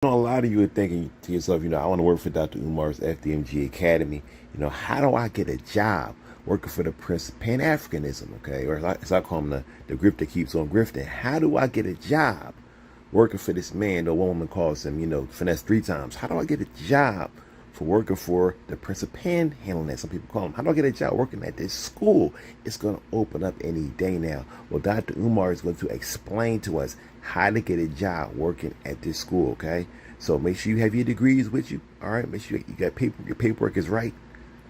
know, a lot of you are thinking to yourself, I want to work for Dr. Umar's FDMG Academy. How do I get a job working for the Prince of Pan-Africanism, okay? Or as I call him, the Grifter keeps on grifting. How do I get a job working for this man, the woman calls him, finesse 3 times? How do I get a job for working for the Prince of Panhandling, as some people call him? How do I get a job working at this school? It's going to open up any day now. Well, Dr. Umar is going to explain to us how to get a job working at this school, okay? So make sure you have your degrees with you, all right? Make sure you got paper, your paperwork is right,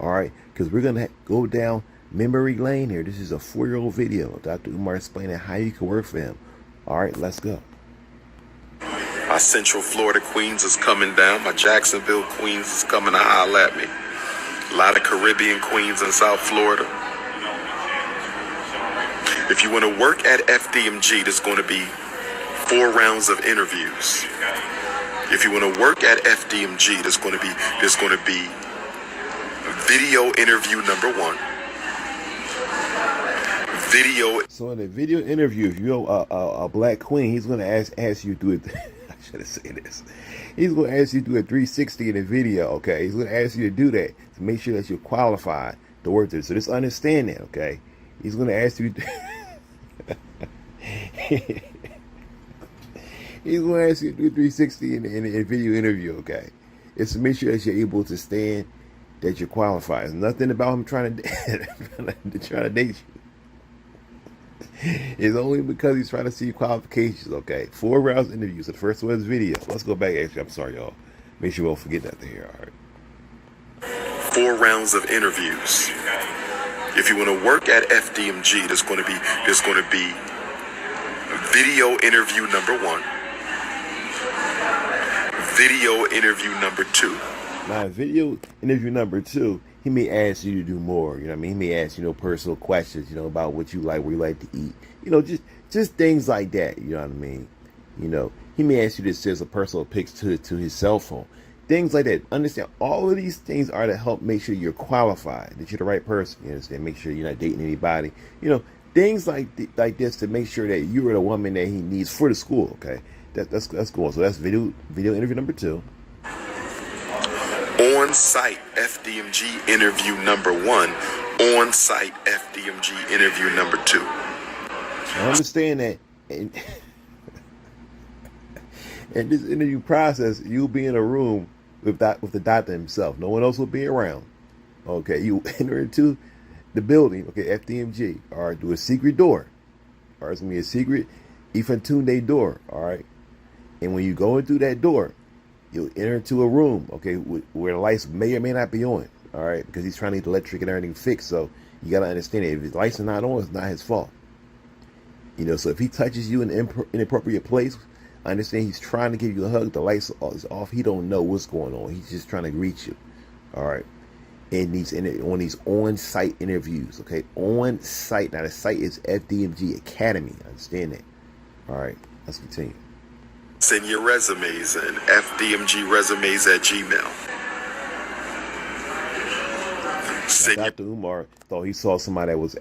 all right? Because we're going to go down memory lane here. This is a 4-year-old video. Dr. Umar explaining how you can work for him. All right, let's go. My Central Florida Queens is coming down. My Jacksonville Queens is coming to holler at me. A lot of Caribbean Queens in South Florida. If you want to work at FDMG, there's going to be 4 rounds of interviews. If you want to work at FDMG, there's going to be video interview number 1. Video. So in the video interview, if you're a black queen, he's going to ask you to do it. I should have said this. He's going to ask you to do a 360 in the video, okay? He's going to ask you to do that to make sure that you're qualified to work there. So just understand that, okay? He's going to ask you. He's going to ask you to do 360 in the video interview, okay? It's to make sure that you're able to stand, that you're qualified. There's nothing about him trying to date you. It's only because he's trying to see qualifications, okay? 4 rounds interviews. So the first one is video. Let's go back. Actually, I'm sorry, y'all. Make sure we don't forget that here, all right? 4 rounds of interviews. If you want to work at FDMG, there's going to be video interview number 1. Video interview number 2. Now, video interview number 2, he may ask you to do more. You know what I mean? He may ask, personal questions, about what you like, where you like to eat. Just things like that. You know what I mean? He may ask you to send some personal pics to his cell phone. Things like that. Understand, all of these things are to help make sure you're qualified, that you're the right person. You understand? Make sure you're not dating anybody. Things like this to make sure that you are the woman that he needs for the school. Okay, that's cool. So that's video interview number 2. On-site FDMG interview number 1. On-site FDMG interview number 2. I understand that. And this interview process, you'll be in a room with the doctor himself. No one else will be around. Okay, you enter into the building, okay, FDMG, all right, through a secret door. All right, it's gonna be a secret Ifatunde door, all right. And when you go in through that door, you'll enter into a room, okay, where the lights may or may not be on, all right, because he's trying to get the electric and everything fixed. So you gotta understand that if his lights are not on, it's not his fault. So if he touches you in an inappropriate place, I understand he's trying to give you a hug. The lights is off. He don't know what's going on. He's just trying to greet you, all right. And on these on-site interviews, okay, on-site. Now the site is FDMG Academy. Understand that, all right. Let's continue. Send your resumes in. FDMGresumes at Gmail. Dr. Umar thought he saw somebody that was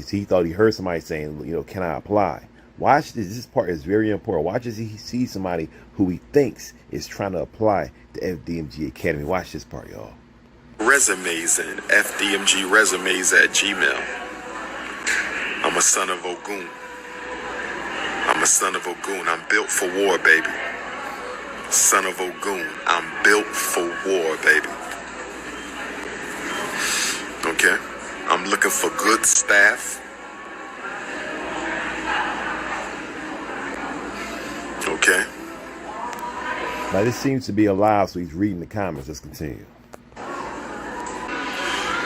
he thought he heard somebody saying, can I apply? Watch this. This part is very important. Watch as he sees somebody who he thinks is trying to apply to FDMG Academy. Watch this part, y'all. Resumes in. FDMGresumes at Gmail. I'm a son of Ogun. I'm built for war, baby. Son of Ogun. I'm built for war, baby. Okay? I'm looking for good staff. Okay? Now this seems to be a lie, so he's reading the comments. Let's continue.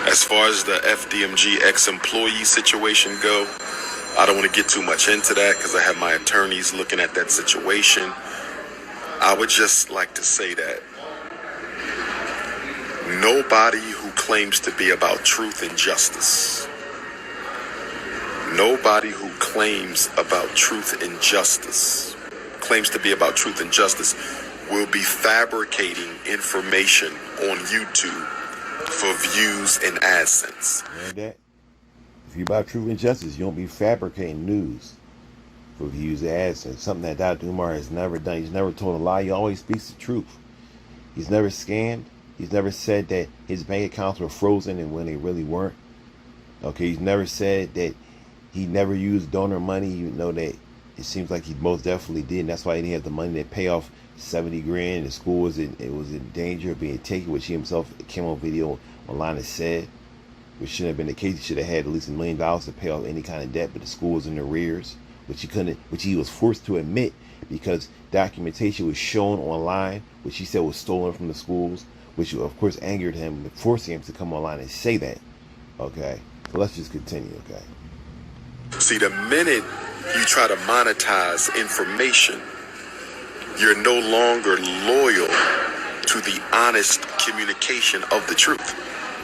As far as the FDMG ex-employee situation go, I don't want to get too much into that because I have my attorneys looking at that situation. I would just like to say that nobody who claims to be about truth and justice, claims to be about truth and justice, will be fabricating information on YouTube for views and AdSense. You heard that? If you're about truth and justice, you don't be fabricating news. for views and ads, and something that Dr. Umar has never done. He's never told a lie. He always speaks the truth. He's never scammed. He's never said that his bank accounts were frozen and when they really weren't. Okay, he's never said that he never used donor money. You know that it seems like he most definitely did, and that's why he didn't have the money to pay off 70 grand. The school was in danger of being taken, which he himself came on video online and said, which shouldn't have been the case. He should have had at least $1 million to pay off any kind of debt, but the school was in arrears, which he was forced to admit because documentation was shown online, which he said was stolen from the schools, which of course angered him, forcing him to come online and say that. Okay, so let's just continue. Okay. See, the minute you try to monetize information, you're no longer loyal to the honest communication of the truth.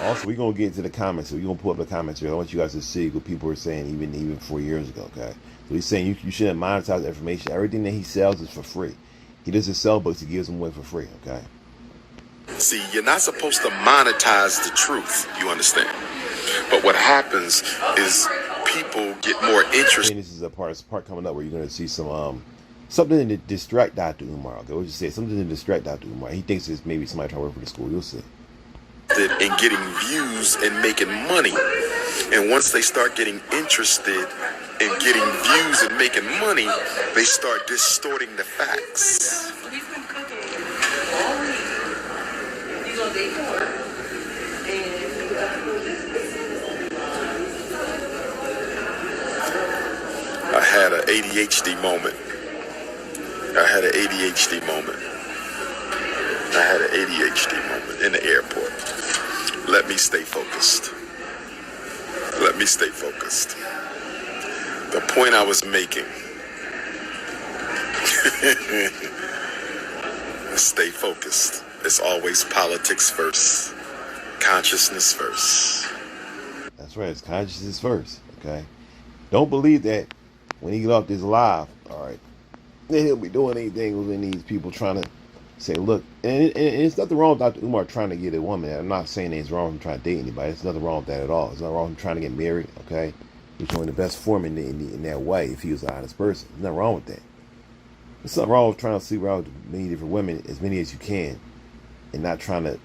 Also, we're going to get into the comments. So we're going to pull up the comments here. I want you guys to see what people were saying even 4 years ago, okay? So he's saying you shouldn't monetize information. Everything that he sells is for free. He doesn't sell books. He gives them away for free, okay? See, you're not supposed to monetize the truth, you understand? But what happens is people get more interested. And this is a part coming up where you're going to see some something to distract Dr. Umar, okay? What you say? Something to distract Dr. Umar. He thinks it's maybe somebody trying to work for the school. You'll see. In getting views and making money, and once they start getting interested in getting views and making money, they start distorting the facts. He's been cooking all week. He's on day 4. I had an ADHD moment. I had an ADHD moment in the airport. Let me stay focused. The point I was making. Stay focused. It's always politics first. Consciousness first. That's right. It's consciousness first, okay? Don't believe that when he get off this live, all right, then he'll be doing anything within these people trying to say, look, and it's nothing wrong with Dr. Umar trying to get a woman. I'm not saying it's wrong with him trying to date anybody. There's nothing wrong with that at all. It's nothing wrong with him trying to get married, okay? He's showing the best form in that way if he was an honest person. There's nothing wrong with that. There's nothing wrong with trying to sleep around with many different women, as many as you can, and not trying to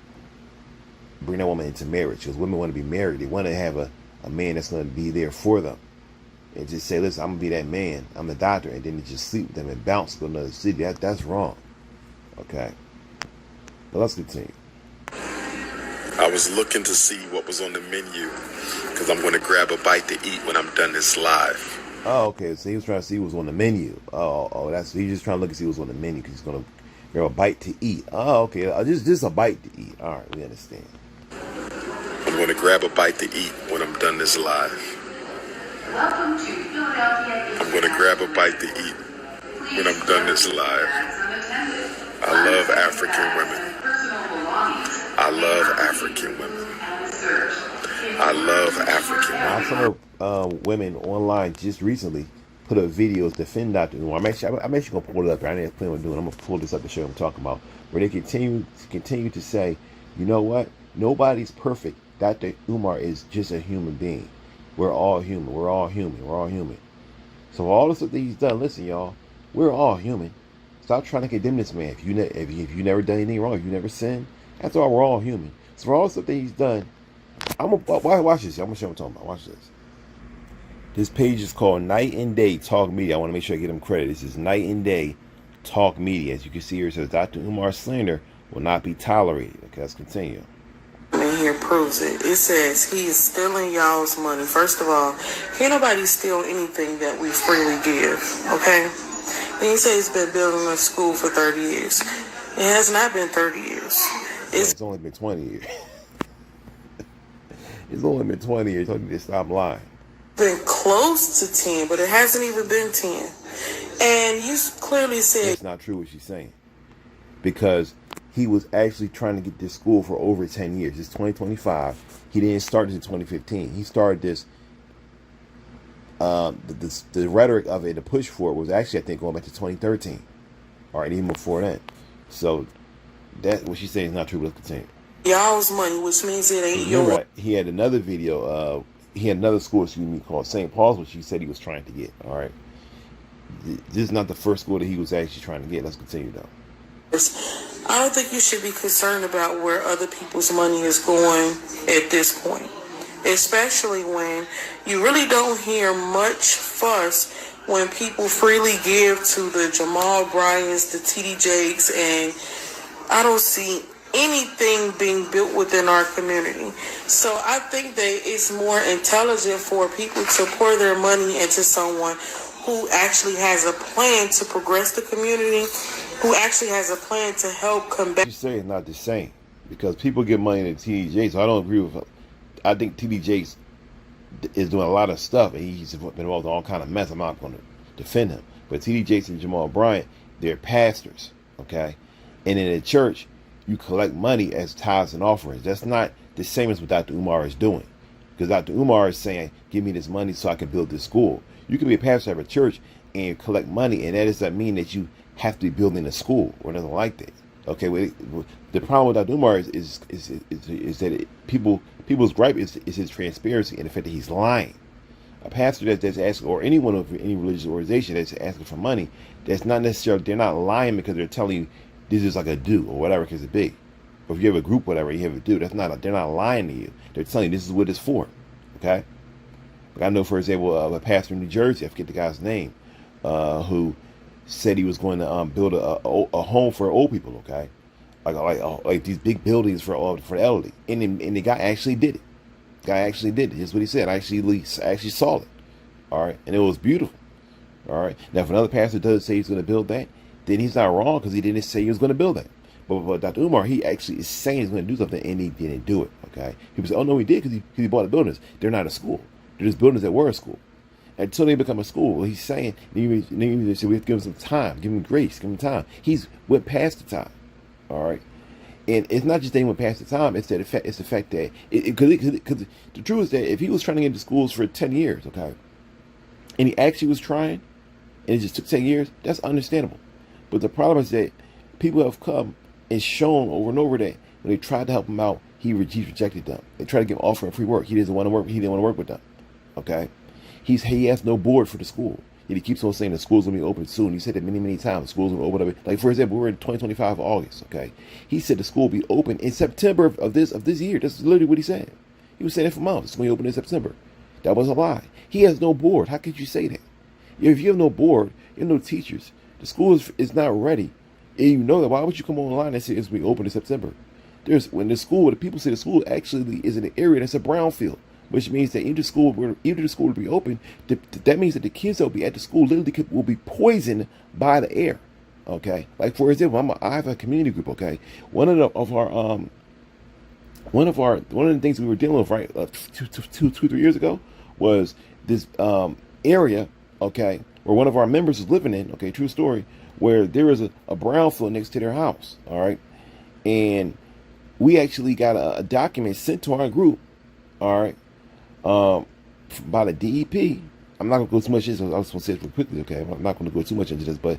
bring that woman into marriage. Because women want to be married. They want to have a man that's going to be there for them. And just say, listen, I'm going to be that man. I'm the doctor. And then they just sleep with them and bounce to another city. That's wrong. Okay. But let's continue. I was looking to see what was on the menu because I'm going to grab a bite to eat when I'm done this live. Oh, okay. So he was trying to see what was on the menu. Oh, that's he's just trying to look and see what's on the menu because he's going to grab a bite to eat. Oh, okay. Just a bite to eat. All right, we understand. I'm going to grab a bite to eat when I'm done this live. I'm going to grab a bite to eat when I'm done this live. I love African women. I love African women. I love African women. Some of women online just recently put up videos defending Dr. Umar. I'm actually going to pull it up here. I didn't plan on doing it. I'm going to pull this up to show you what I'm talking about. Where they continue to say, you know what? Nobody's perfect. Dr. Umar is just a human being. We're all human. We're all human. We're all human. So all the stuff that he's done, listen, y'all, we're all human. Stop trying to condemn this man. If you never done anything wrong, if you never sinned, that's all. We're all human. So for all the stuff that he's done, watch this. I'm gonna show you what I'm talking about. Watch this. This page is called Night and Day Talk Media. I want to make sure I give him credit. This is Night and Day Talk Media. As you can see here, it says Dr. Umar slander will not be tolerated. Okay, let's continue. And here proves it. It says he is stealing y'all's money. First of all, can't nobody steal anything that we freely give, okay? Then he says he's been building a school for 30 years. It has not been 30 years. It's only been 20 years. It's only been 20 years. Told you to stop lying. Been close to 10, but it hasn't even been 10. And you clearly said it's not true what she's saying. Because he was actually trying to get this school for over 10 years. It's 2025. He didn't start this in 2015. He started this. The rhetoric of it, the push for it, was actually, I think, going back to 2013, or even before that. So that what she's saying is not true. Let's continue. Y'all's money, which means it ain't You're yours. right. He had another video. He had another school, called St. Paul's, which he said he was trying to get. All right. this is not the first school that he was actually trying to get. Let's continue though. I don't think you should be concerned about where other people's money is going at this point, especially when you really don't hear much fuss when people freely give to the Jamal Bryants, the TD Jakes, and I don't see anything being built within our community. So I think that it's more intelligent for people to pour their money into someone who actually has a plan to progress the community, who actually has a plan to help combat. You say it's not the same because people give money to TD Jakes. So I don't agree with him. I think TD Jakes is doing a lot of stuff and he's been involved in all kind of mess. I'm not going to defend him, but TD Jakes and Jamal Bryant, they're pastors, okay? And in a church, you collect money as tithes and offerings. That's not the same as what Dr. Umar is doing, because Dr. Umar is saying, "Give me this money so I can build this school." You can be a pastor of a church and collect money, and that doesn't mean that you have to be building a school or nothing like that. Okay, the problem with Dr. Umar is that people's gripe is his transparency and the fact that he's lying. A pastor that's asking, or anyone of any religious organization that's asking for money, that's not necessarily, they're not lying because they're telling you this is like a do or whatever it could be. Or if you have a group, whatever you have a do, they're not lying to you. They're telling you this is what it's for. Okay. I know, for example, a pastor in New Jersey, I forget the guy's name, who said he was going to build a home for old people, okay, like these big buildings for the elderly, and the guy actually did it. Here's what he said. I actually saw it. All right, and it was beautiful. All right. Now, if another pastor does say he's going to build that, then he's not wrong because he didn't say he was going to build that. But Dr. Umar, he actually is saying he's going to do something, and he didn't do it. Okay. People say, "Oh no, he did because he bought the buildings." They're not a school. They're just buildings that were a school. Until they become a school, well, he's saying, they say we have to give him some time, give him grace, give him time. He's went past the time. All right. And it's not just that he went past the time, it's the fact that, because the truth is that if he was trying to get into schools for 10 years, okay, and he actually was trying, and it just took 10 years, that's understandable. But the problem is that people have come and shown over and over that when they tried to help him out, he rejected them. They tried to give him offering free work. He didn't want to work with them. Okay? He has no board for the school. And he keeps on saying the school's going to be open soon. He said it many, many times. The school's going to open up. Like, for example, we're in 2025 August, okay? He said the school will be open in September of this year. That's literally what he said. He was saying it for months. It's going to be open in September. That was a lie. He has no board. How could you say that? If you have no board, you have no teachers, the school is not ready, and you know that, why would you come online and say it's going to be open in September? The people say the school actually is in an area that's a brownfield, which means that even the school will be open, that means that the kids that will be at the school literally will be poisoned by the air. Okay, like for example, I have a community group. Okay, one of the things we were dealing with, right, 3 years ago, was this area, okay, where one of our members is living in. Okay, true story, where there is a brownfield next to their house. All right, and we actually got a document sent to our group. All right. By the DEP. I'm not gonna go too much into this. I was gonna say it real quickly, okay? I'm not gonna go too much into this, but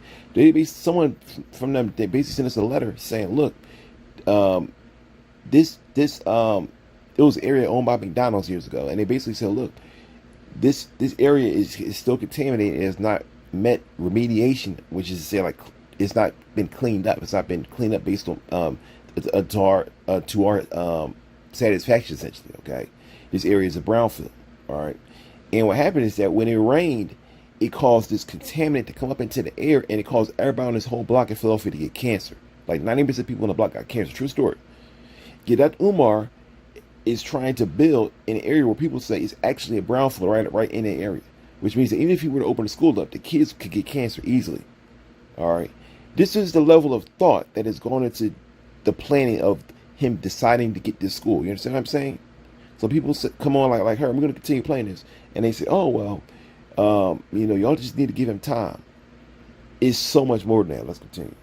someone from them, they basically sent us a letter saying, look, it was an area owned by McDonald's years ago, and they basically said, look, this area is still contaminated and it's not met remediation, which is to say, like, it's not been cleaned up. It's not been cleaned up based on to our satisfaction, essentially, okay? This area is a brownfield, all right? And what happened is that when it rained, it caused this contaminant to come up into the air, and it caused everybody on this whole block in Philadelphia to get cancer. Like 90% of people on the block got cancer. True story. That Umar is trying to build an area where people say it's actually a brownfield right in the area, which means that even if he were to open the school up, the kids could get cancer easily, all right? This is the level of thought that has gone into the planning of him deciding to get this school. You understand what I'm saying? So people come on like her, I'm going to continue playing this. And they say, oh, well, y'all just need to give him time. It's so much more than that. Let's continue.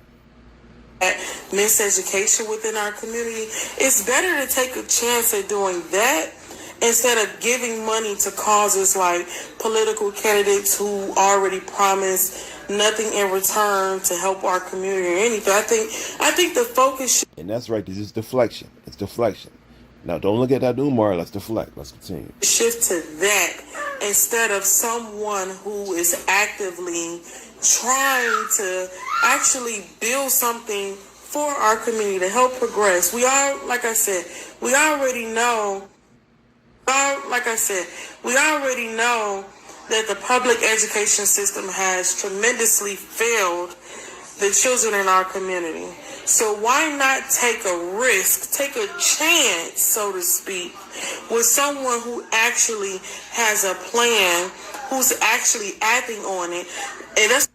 Miseducation within our community. It's better to take a chance at doing that instead of giving money to causes like political candidates who already promised nothing in return to help our community or anything. I think the focus and that's right, this is deflection. It's deflection. Now, don't look at that Umar. Let's deflect. Let's continue. Shift to that instead of someone who is actively trying to actually build something for our community to help progress. We are, like I said, we already know that the public education system has tremendously failed the children in our community. So why not take a risk, take a chance, so to speak, with someone who actually has a plan, who's actually acting on it? And that's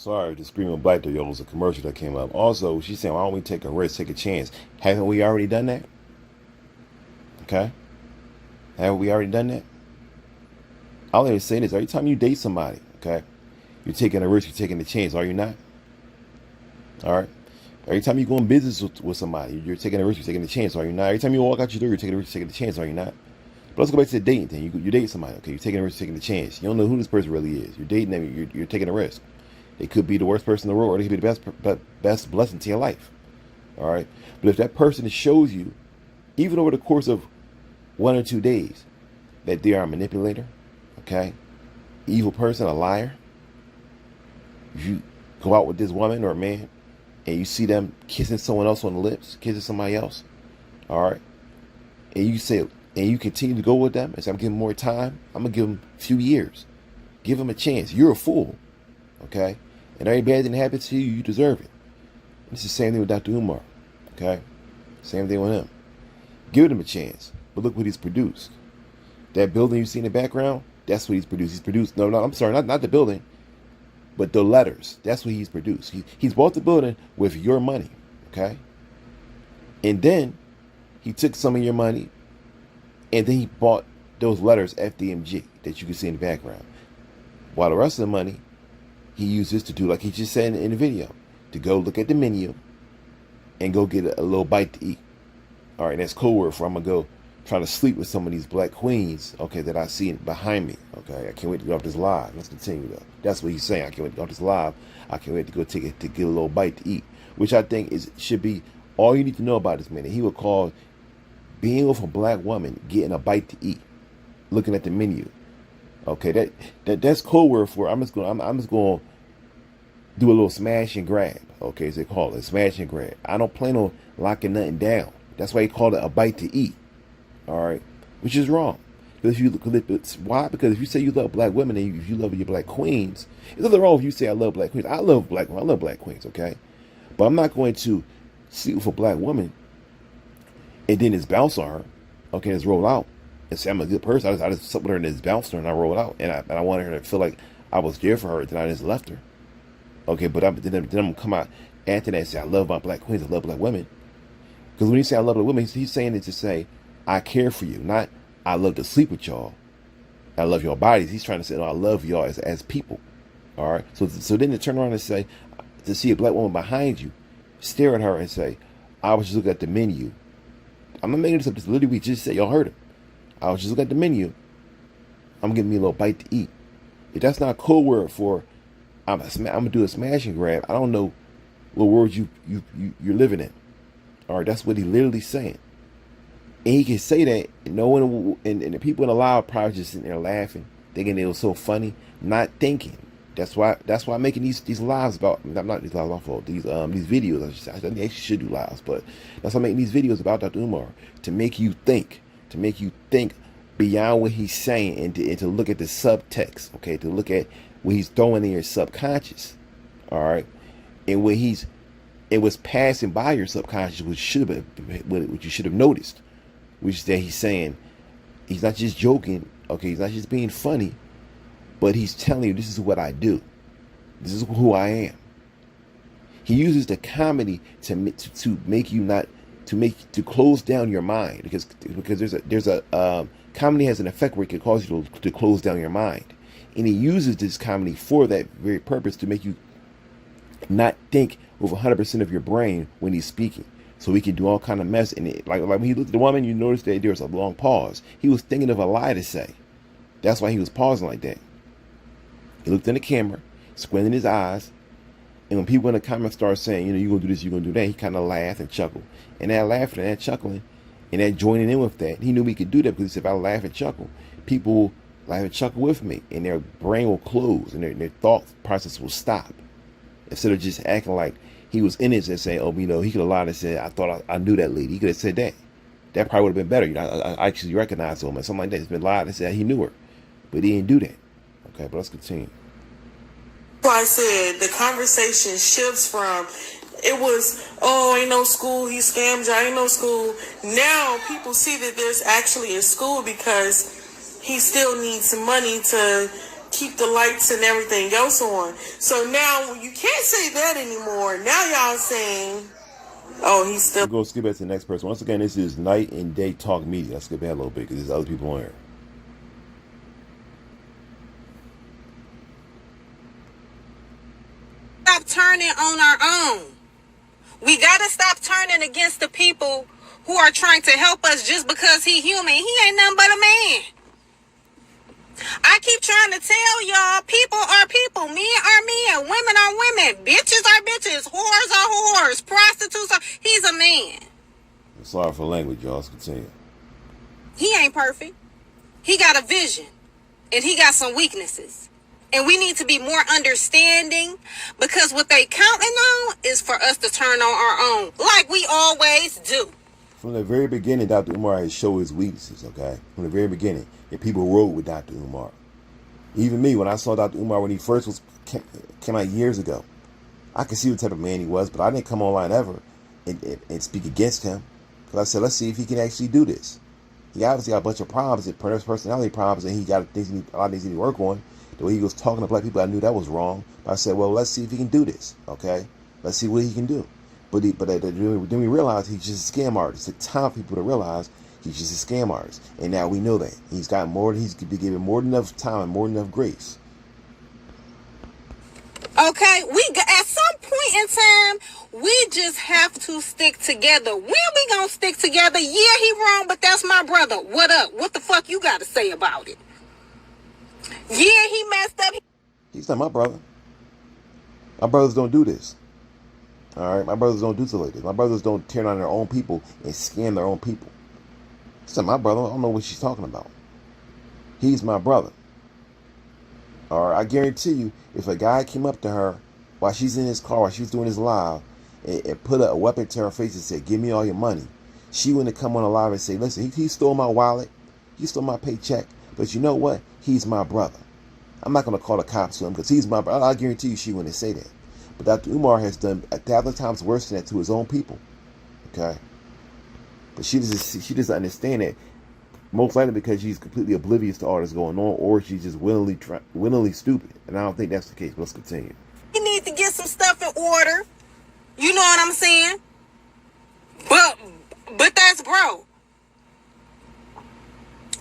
Sorry, the Screaming Black there, yo, was a commercial that came up. Also, she's saying, why don't we take a risk, take a chance? Haven't we already done that? Okay? Haven't we already done that? I'll even say this. Every time you date somebody, okay, you're taking a risk, you're taking a chance, are you not? All right? Every time you go in business with somebody, you're taking a risk, you're taking a chance, are you not? Every time you walk out your door, you're taking a risk, you're taking a chance, are you not? But let's go back to the dating thing. You date somebody, okay, you're taking a risk, you're taking a chance. You don't know who this person really is. You're dating them, you're taking a risk. They could be the worst person in the world, or they could be the best blessing to your life. All right? But if that person shows you, even over the course of 1 or 2 days, that they are a manipulator, okay, evil person, a liar, if you go out with this woman or man and you see them kissing someone else on the lips, kissing somebody else, all right, and you say, and you continue to go with them and say, I'm giving them more time, I'm going to give them a few years. Give them a chance. You're a fool, okay? And every bad thing that happens to you, you deserve it. It's the same thing with Dr. Umar, okay? Same thing with him. Give him a chance, but look what he's produced. That building you see in the background, that's what he's produced. He's produced, no, I'm sorry, not the building, but the letters. That's what he's produced. He's bought the building with your money, okay? And then he took some of your money, and then he bought those letters, FDMG, that you can see in the background. While the rest of the money, he uses to do, like he just said in the video, to go look at the menu and go get a little bite to eat. All right, that's code word for I'm going to go try to sleep with some of these black queens, okay, that I see behind me, okay? I can't wait to go off this live. Let's continue, though. That's what he's saying. I can't wait to go off this live. I can't wait to go take it, to get a little bite to eat, which I think should be all you need to know about this man. And he would call being with a black woman getting a bite to eat, looking at the menu. Okay, that's code word for I'm just going to do a little smash and grab, okay, as they call it, smash and grab. I don't plan on locking nothing down. That's why he called it a bite to eat. All right, which is wrong. Because why? Because if you say you love black women and if you love your black queens, there's nothing wrong if you say I love black queens. I love black women. I love black queens. Okay, but I'm not going to sleep with a black woman and then just bounce on her. Okay, just roll out and say I'm a good person. I just slept with her and just bounced her and I rolled out and I wanted her to feel like I was there for her. Then I just left her. Okay, but then I'm gonna come out after that and say I love my black queens. I love black women. Because when he say I love black women, he's saying it to say I care for you, not I love to sleep with y'all. I love your bodies. He's trying to say, no, I love y'all as people. All right. So then to turn around and say, to see a black woman behind you, stare at her and say, I was just looking at the menu. I'm not making this up. This literally we just said, y'all heard it. I was just looking at the menu. I'm getting me a little bite to eat. If that's not a code word for I'm gonna do a smash and grab, I don't know what words you're living in. All right. That's what he literally saying. And he can say that, and no one, and the people in the live probably just sitting there laughing, thinking it was so funny, not thinking. That's why I'm making these lives about. I'm not these lives, my fault. These videos. I actually should do lives, but that's why I'm making these videos about Dr. Umar, to make you think beyond what he's saying, and to look at the subtext. Okay, to look at what he's throwing in your subconscious. All right, and it was passing by your subconscious, which you should have noticed. Which is that he's saying, he's not just joking, okay, he's not just being funny, but he's telling you this is what I do. This is who I am. He uses the comedy to make you to close down your mind, because there's a comedy has an effect where it can cause you to close down your mind, and he uses this comedy for that very purpose, to make you not think with 100% of your brain when he's speaking. So he can do all kind of mess. And like when he looked at the woman, you noticed that there was a long pause. He was thinking of a lie to say. That's why he was pausing like that. He looked in the camera, squinting his eyes. And when people in the comments start saying, you're going to do this, you're going to do that, he kind of laughed and chuckled. And that laughing and that chuckling And that joining in with that, he knew he could do that because he said, if I laugh and chuckle, people laugh and chuckle with me, and their brain will close, and their thought process will stop. Instead of just acting like he was in it and saying, oh, you know, he could have lied and said, I thought I knew that lady. He could have said that. That probably would have been better. You know, I actually recognized him and something like that. He's been lied and said he knew her. But he didn't do that. Okay, but let's continue. I said the conversation shifts from it was, oh, ain't no school, he scammed you, ain't no school. Now people see that there's actually a school because he still needs some money to keep the lights and everything else on. So now you can't say that anymore. Now y'all saying, oh, he's still. We'll go skip back to the next person. Once again, this is Night and Day Talk Media. Let's skip ahead a little bit because there's other people on here. Stop turning on our own. We gotta stop turning against the people who are trying to help us just because he human. He ain't nothing but a man. I keep trying to tell y'all, people are people, men are men, women are women, bitches are bitches, whores are whores, prostitutes are. He's a man. Sorry for language, y'all. Let's continue. He ain't perfect. He got a vision, and he got some weaknesses. And we need to be more understanding because what they counting on is for us to turn on our own, like we always do. From the very beginning, Dr. Umar has showed his weaknesses, okay? From the very beginning. And people rode with Dr. Umar. Even me, when I saw Dr. Umar when he first came out years ago, I could see what type of man he was, but I didn't come online ever and speak against him. Because I said, let's see if he can actually do this. He obviously got a bunch of problems, personality problems, and he got a lot of things he need to work on. The way he was talking to black people, I knew that was wrong. But I said, well, let's see if he can do this, okay? Let's see what he can do. But then we realized he's just a scam artist. It took time for people to realize he's just a scam artist. And now we know that. He's been given more than enough time and more than enough grace. Okay, at some point in time, we just have to stick together. When we gonna stick together? Yeah, he wrong, but that's my brother. What up? What the fuck you gotta say about it? Yeah, he messed up. He's not my brother. My brothers don't do this. All right, my brothers don't do stuff like this. My brothers don't turn on their own people and scam their own people. It's not my brother. I don't know what she's talking about. He's my brother. All right, I guarantee you, if a guy came up to her while she's in his car, while she was doing his live, and put a weapon to her face and said, give me all your money, she wouldn't come on a live and say, listen, he stole my wallet, he stole my paycheck, but you know what? He's my brother. I'm not going to call the cops to him because he's my brother. I guarantee you she wouldn't say that. But Dr. Umar has done 1,000 times worse than that to his own people. Okay? But she doesn't understand that. Most likely because she's completely oblivious to all that's going on, or she's just willingly stupid. And I don't think that's the case. But let's continue. You need to get some stuff in order. You know what I'm saying? But that's bro.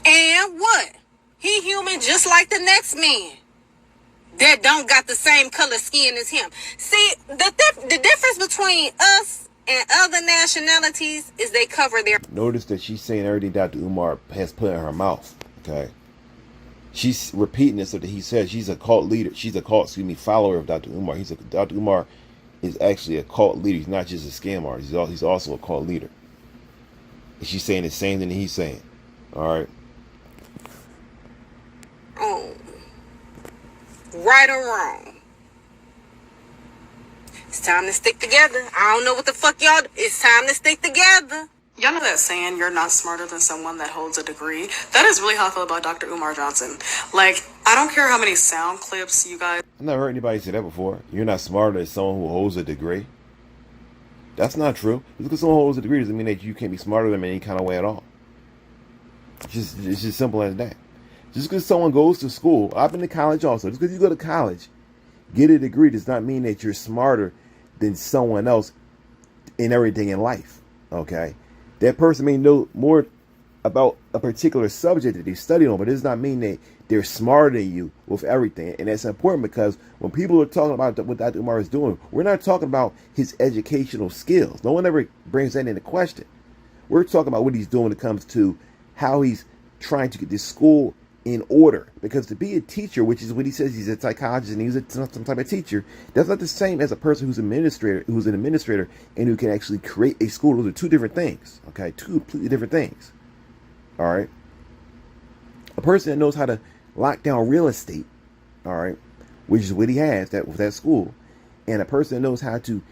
And what? He human just like the next man that don't got the same color skin as him. See, the difference between us and other nationalities is they cover their... Notice that she's saying everything Dr. Umar has put in her mouth, okay? She's repeating this so that he says she's a cult leader. She's a follower of Dr. Umar. Dr. Umar is actually a cult leader. He's not just a scam artist. He's also a cult leader. And she's saying the same thing that he's saying, all right? Oh, right or wrong, it's time to stick together. I don't know what the fuck y'all do. It's time to stick together. Y'all know that saying, you're not smarter than someone that holds a degree? That is really how I feel about Dr. Umar Johnson. Like, I don't care how many sound clips you guys... I've never heard anybody say that before. You're not smarter than someone who holds a degree. That's not true. Just because someone holds a degree doesn't mean that you can't be smarter than them in any kind of way at all. It's just simple as that. Just because someone goes to school, I've been to college also. Just because you go to college, get a degree does not mean that you're smarter than someone else in everything in life. Okay? That person may know more about a particular subject that they studied on, but it does not mean that they're smarter than you with everything. And that's important because when people are talking about what Dr. Umar is doing, we're not talking about his educational skills. No one ever brings that into question. We're talking about what he's doing when it comes to how he's trying to get this school in order. Because to be a teacher, which is what he says, he's a psychologist and he's some type of teacher, that's not the same as a person who's an administrator and who can actually create a school. Those are two different things. Okay, two completely different things. All right. A person that knows how to lock down real estate, all right, which is what he has with that school, and a person that knows how to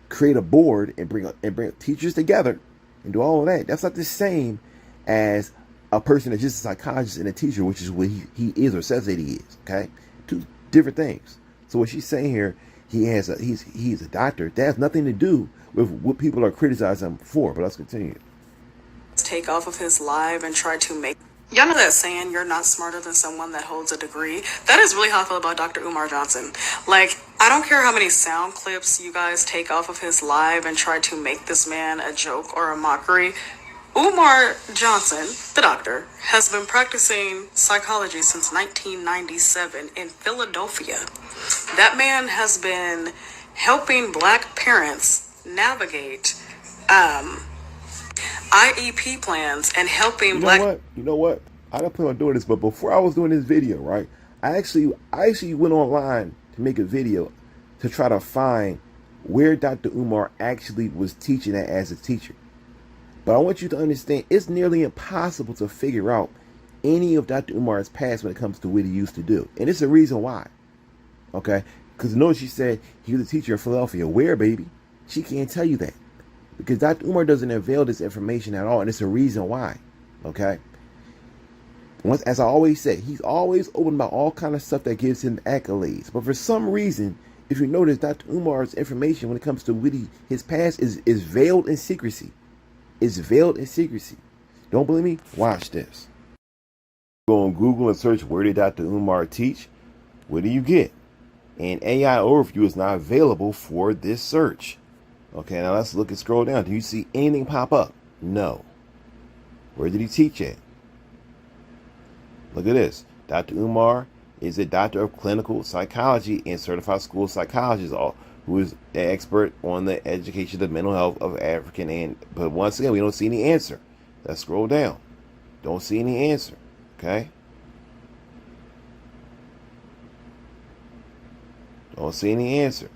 create a board and bring teachers together and do all of that. That's not the same as a person that's just a psychologist and a teacher, which is what he is or says that he is. Okay, two different things. So what she's saying here, he's a doctor. That has nothing to do with what people are criticizing him for. But let's continue. Take off of his live and try to make... Y'all know that saying, you're not smarter than someone that holds a degree? That is really how I feel about Dr. Umar Johnson. Like, I don't care how many sound clips you guys take off of his live and try to make this man a joke or a mockery. Umar Johnson, the doctor, has been practicing psychology since 1997 in Philadelphia. That man has been helping Black parents navigate IEP plans and helping You know what? I don't plan on doing this, but before I was doing this video, right, I actually went online to make a video to try to find where Dr. Umar actually was teaching at as a teacher. But I want you to understand, it's nearly impossible to figure out any of Dr. Umar's past when it comes to what he used to do. And it's a reason why. Okay? Because notice she said he was a teacher in Philadelphia. Where, baby? She can't tell you that. Because Dr. Umar doesn't unveil this information at all. And it's a reason why. Okay? As I always say, he's always open about all kind of stuff that gives him accolades. But for some reason, if you notice, Dr. Umar's information when it comes to his past is veiled in secrecy. It's veiled in secrecy. Don't believe me? Watch this. Go on Google and search, where did Dr. Umar teach? What do you get? An AI overview is not available for this search. Okay, now let's look and scroll down. Do you see anything pop up? No. Where did he teach at? Look at this. Dr. Umar is a doctor of clinical psychology and certified school psychologist, who is an expert on the education of mental health of African. But once again, we don't see any answer. Let's scroll down. Don't see any answer. Okay? Don't see any answer.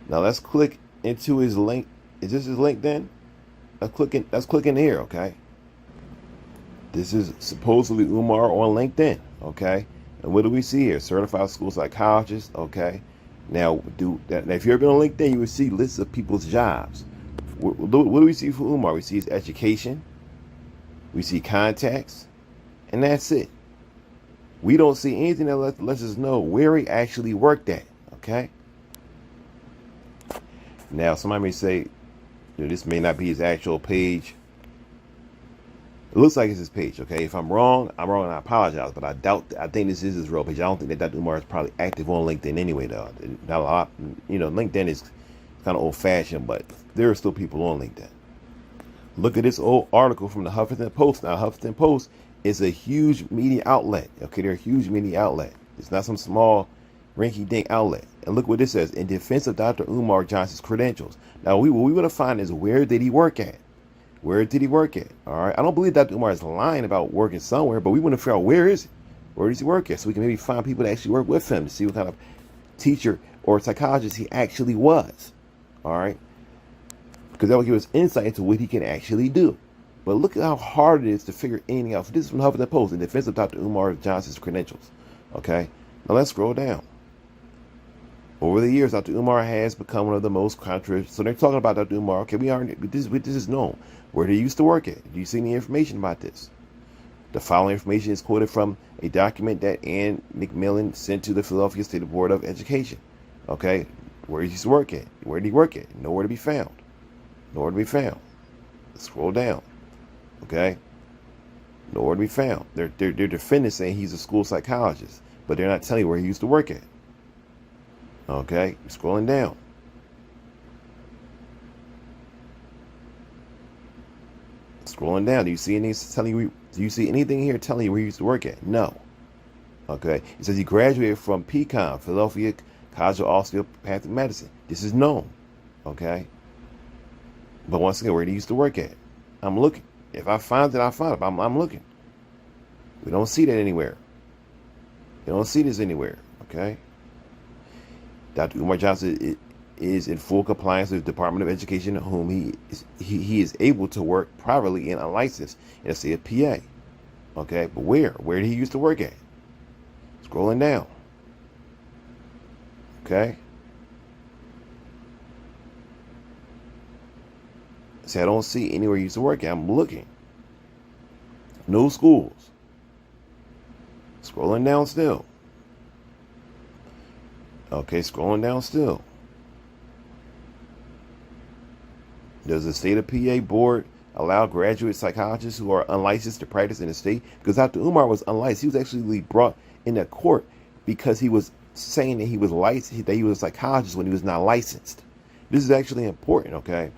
Now let's click into his link. Is this his LinkedIn? Let's click in here, okay? This is supposedly Umar on LinkedIn, okay? And what do we see here? Certified school psychologist, okay? Now, if you've ever been on LinkedIn, you would see lists of people's jobs. What do we see for Umar? We see his education, we see contacts, and that's it. We don't see anything that lets us know where he actually worked at, okay? Now, somebody may say, this may not be his actual page. It looks like it's his page, okay? If I'm wrong, and I apologize, but I think this is his real page. I don't think that Dr. Umar is probably active on LinkedIn anyway, though. Not a lot, LinkedIn is kind of old-fashioned, but there are still people on LinkedIn. Look at this old article from the Huffington Post. Now, Huffington Post is a huge media outlet, okay? They're a huge media outlet. It's not some small rinky-dink outlet. And look what this says. In defense of Dr. Umar Johnson's credentials. Now, what we want to find is, where did he work at? Where did he work at? All right. I don't believe Dr. Umar is lying about working somewhere, but we want to figure out, where is he? Where does he work at? So we can maybe find people that actually work with him to see what kind of teacher or psychologist he actually was. All right. Because that will give us insight into what he can actually do. But look at how hard it is to figure anything out. This is from the Huffington Post, in defense of Dr. Umar Johnson's credentials. Okay. Now let's scroll down. Over the years, Dr. Umar has become one of the most controversial. So they're talking about Dr. Umar. Okay, this is known. Where did he used to work at? Do you see any information about this? The following information is quoted from a document that Ann McMillan sent to the Philadelphia State Board of Education. Okay, where did he used to work at? Where did he work at? Nowhere to be found. Nowhere to be found. Let's scroll down. Okay, nowhere to be found. They're defending, saying he's a school psychologist, but they're not telling you where he used to work at. Okay, scrolling down. Scrolling down. Do you see anything telling you? Do you see anything here telling you where he used to work at? No. Okay. It says he graduated from PCOM, Philadelphia College of Osteopathic Medicine. This is known. Okay. But once again, where did he used to work at? I'm looking. If I find it, I find it. I'm looking. We don't see that anywhere. You don't see this anywhere, okay? Dr. Umar Johnson is in full compliance with the Department of Education, whom he is able to work privately and unlicensed and say a PA. Okay, but where? Where did he used to work at? Scrolling down. Okay. See, I don't see anywhere he used to work at. I'm looking. No schools. Scrolling down still. Okay, scrolling down still. Does the state of PA board allow graduate psychologists who are unlicensed to practice in the state? Because Dr. Umar was unlicensed. He was actually brought into court because he was saying that he was licensed, that he was a psychologist when he was not licensed. This is actually important, okay?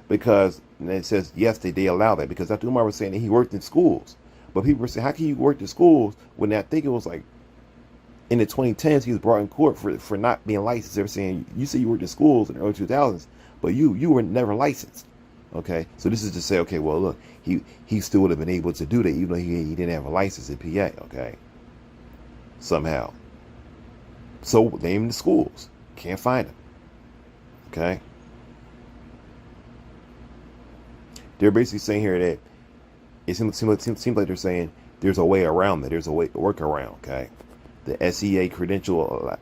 Because and it says, yes, they allow that. Because Dr. Umar was saying that he worked in schools. But people were saying, how can you work in schools when I think it was like in the 2010s, he was brought in court for not being licensed. They were saying, you say you worked in schools in the early 2000s, but you were never licensed. Okay, so this is to say, okay, well, look, he still would have been able to do that even though he didn't have a license in PA, okay, somehow. So name the schools. Can't find them. Okay. They're basically saying here that it seems like they're saying there's a way around that. There's a workaround, okay? The SEA credential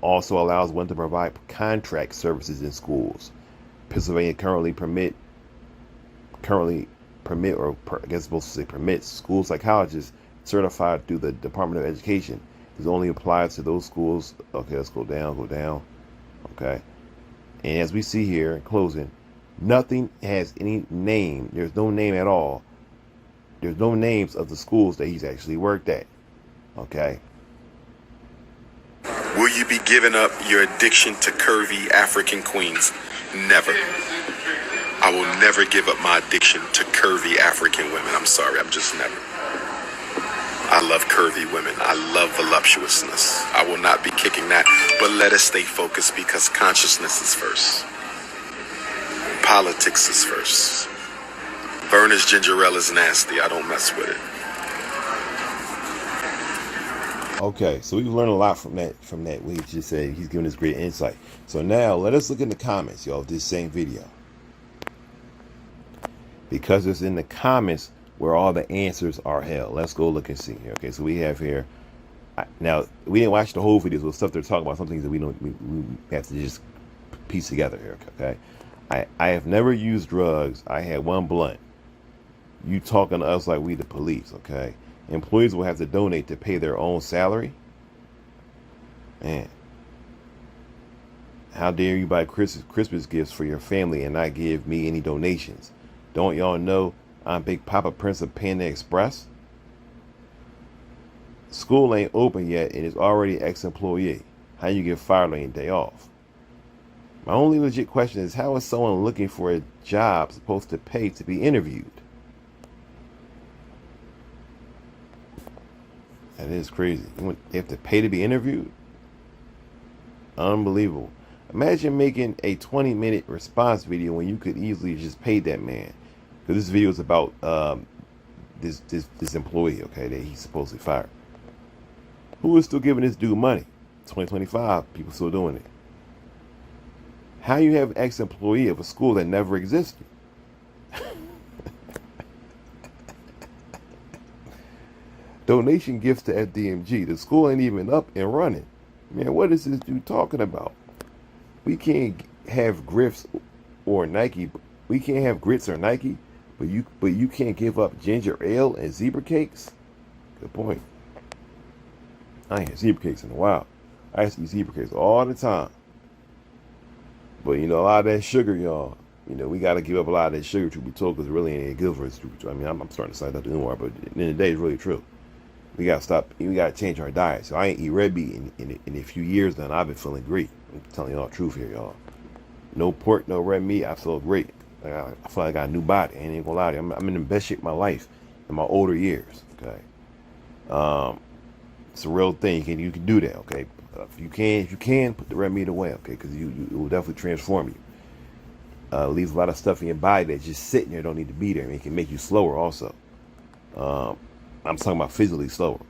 also allows one to provide contract services in schools. Pennsylvania currently permits school psychologists certified through the Department of Education. This only applies to those schools. Okay, let's go down. Okay. And as we see here in closing, nothing has any name. There's no name at all. There's no names of the schools that he's actually worked at. Okay. Will you be giving up your addiction to curvy African queens? Never. I will never give up my addiction to curvy African women. I'm sorry, I'm just never. I love curvy women. I love voluptuousness. I will not be kicking that. But let us stay focused because consciousness is first. Politics is first. Vernish ginger ale is nasty. I don't mess with it. Okay, so we've learned a lot from that. We just said he's giving us great insight. So now let us look in the comments, y'all, of this same video. Because it's in the comments where all the answers are held. Let's go look and see here. Okay, so we have here. Now, we didn't watch the whole video, so stuff they're talking about, some things that we have to just piece together here, okay? I have never used drugs. I had one blunt. You talking to us like we the police, okay? Employees will have to donate to pay their own salary. Man, how dare you buy Christmas gifts for your family and not give me any donations? Don't y'all know I'm Big Papa Prince of Panda Express? School ain't open yet and is already ex-employee. How you get fired on your day off? My only legit question is, how is someone looking for a job supposed to pay to be interviewed? That is crazy. They have to pay to be interviewed? Unbelievable. Imagine making a 20-minute response video when you could easily just pay that man. Because this video is about this employee, okay, that he's supposedly fired. Who is still giving this dude money? 2025, people still doing it. How you have an ex-employee of a school that never existed? Donation gifts to FDMG. The school ain't even up and running. Man, what is this dude talking about? We can't have Grifts or Nike. We can't have grits or Nike, but you can't give up ginger ale and zebra cakes? Good point. I ain't had zebra cakes in a while. I used to eat zebra cakes all the time. But, you know, a lot of that sugar, y'all, you know, we got to give up a lot of that sugar, truth be told, because it really ain't good for us. I mean, I'm starting to side up to Umar, but at the end of the day, it's really true. We got to stop. We got to change our diet. So I ain't eat red meat in a few years now. I've been feeling great. I'm telling y'all the truth here, y'all. No pork, no red meat. I feel great. I feel like I got a new body. I ain't even gonna lie to you. I'm in the best shape of my life in my older years. Okay. It's a real thing. You can do that. Okay. If you can put the red meat away. Okay, because it will definitely transform you. Leaves a lot of stuff in your body that's just sitting there, don't need to be there. And it can make you slower also. I'm talking about physically slow.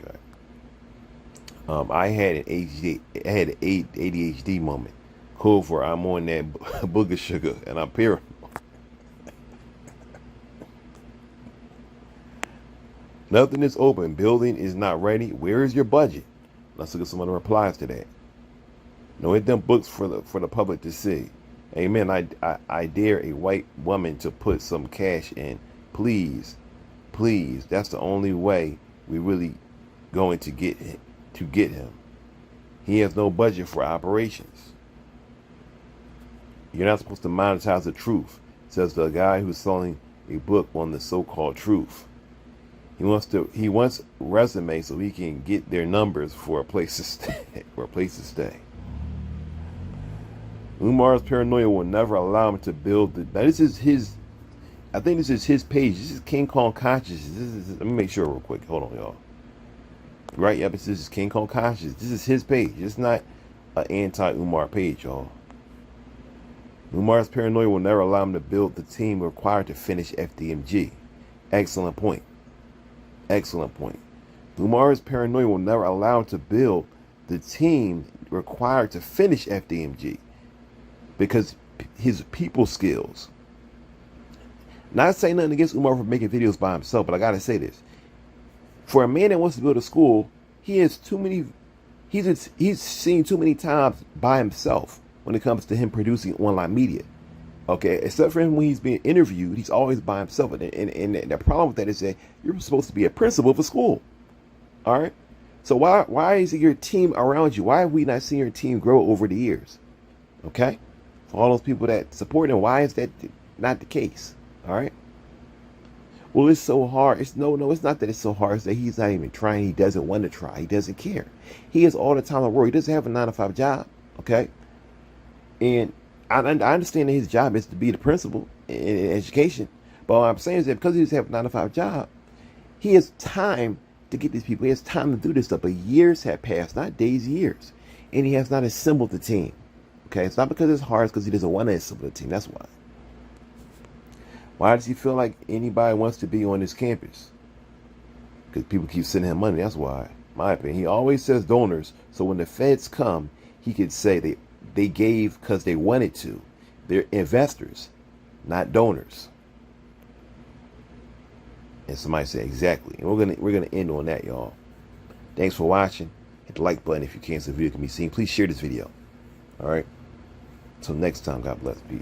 Okay. I had an ADHD moment. Cool for I'm on that booger sugar and I'm paranoid. Nothing is open. Building is not ready. Where is your budget? Let's look at some of the replies to that. No, hit them books for the public to see. Amen. I dare a white woman to put some cash in. Please. That's the only way we really going to get him. He has no budget for operations. You're not supposed to monetize the truth, says the guy who's selling a book on the so-called truth. He wants resume so he can get their numbers for a place to stay. Umar's paranoia will never allow him to build now this is his. I think this is his page. This is King Kong Consciousness. Let me make sure real quick. Hold on, y'all. Right? Yep. This is King Kong Consciousness. This is his page. It's not an anti-Umar page, y'all. Umar's paranoia will never allow him to build the team required to finish FDMG. Excellent point. Umar's paranoia will never allow him to build the team required to finish FDMG because his people skills. Not saying nothing against Umar for making videos by himself, but I gotta say this: for a man that wants to build a school, he's seen too many times by himself when it comes to him producing online media. Okay, except for him when he's being interviewed, he's always by himself. And the problem with that is that you're supposed to be a principal of a school. All right? So why is it your team around you? Why have we not seen your team grow over the years? Okay? For all those people that support him, why is that not the case? All right? Well, it's so hard. It's not that it's so hard. It's that he's not even trying. He doesn't want to try. He doesn't care. He has all the time in the world. He doesn't have a 9-to-5 job. Okay? And I understand that his job is to be the principal in education. But what I'm saying is that because he doesn't have a 9-to-5 job, he has time to get these people. He has time to do this stuff. But years have passed, not days, years. And he has not assembled the team. Okay? It's not because it's hard. It's because he doesn't want to assemble the team. That's why. Why does he feel like anybody wants to be on his campus? Because people keep sending him money. That's why. My opinion. He always says donors. So when the feds come, he could say they gave because they wanted to. They're investors, not donors. And somebody said exactly. And we're gonna end on that, y'all. Thanks for watching. Hit the like button if you can so the video can be seen. Please share this video. All right. Until next time, God bless. Peace.